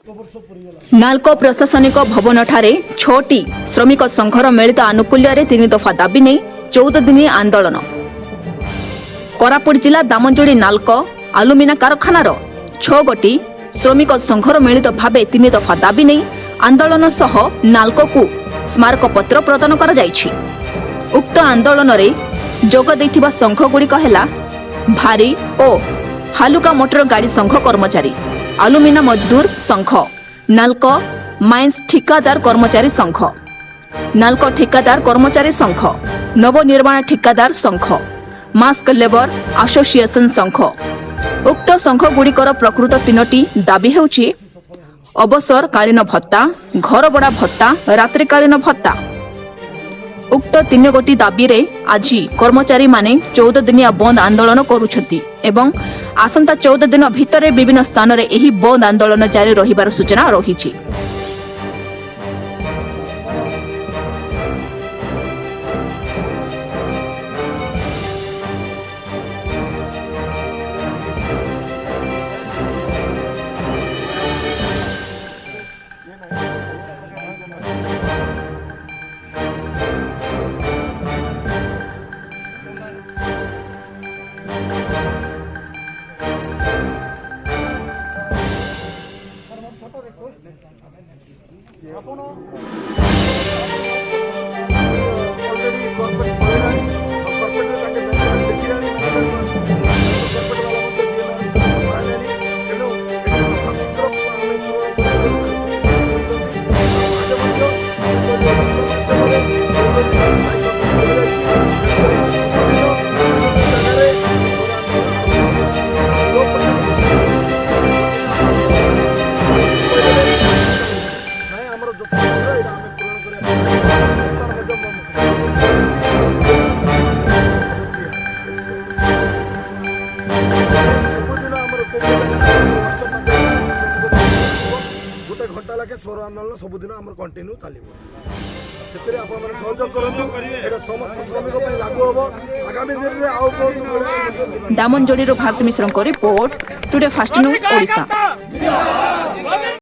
नाल्को प्रशासनिक भवन ठारे 6टी श्रमिक संघर मिलित आनुकूल्य 3 दफा दाबी नहीं 14 दिन आंदोलन। कोरापुट जिला दामनजोड़ी नाल्को आलुमिना कारखानार 6 गोटी श्रमिक संघर मिलित भावे 3 दफा दाबी नहीं आंदोलन सह नाल्को को स्मारक पत्र प्रदान करा जायछि। उक्त आंदोलन रे जोग दैथिबा संघ गुड़िक हेला भारी ओ हालुका मोटर गाड़ी संघ कर्मचारी, आलुमिना मजदूर संघ, नाल्को माइंस ठिकादार कर्मचारी संघ, नाल्को ठिकादार कर्मचारी संघ, नवनिर्माण ठिकादार संघ, मास्क लेबर एसोसिएशन संघ। उक्त संघ गुड़िकर प्रकृत 3टी दाबी हेउछि अवसरकालीन भत्ता, घर भड़ा भत्ता, रात्रिकालीन भत्ता। उक्त 3 गोटी दाबी रे आज कर्मचारी माने 14 दिनिया बंद आंदोलन करुछथि एवं आसंता 14 दिन भितरे विभिन्न स्थान रे एही बंद आंदोलन जारी रहिबार सूचना रहिछि। गोटे घंटा लगे स्वर आंदोलन सबुदिन कंटिन्यू चलो सहयोग करूँ समस्त श्रमिक लागू हम आगामी दिन में आउ Damanjodi Bharati Mishra report today fast news Odisha.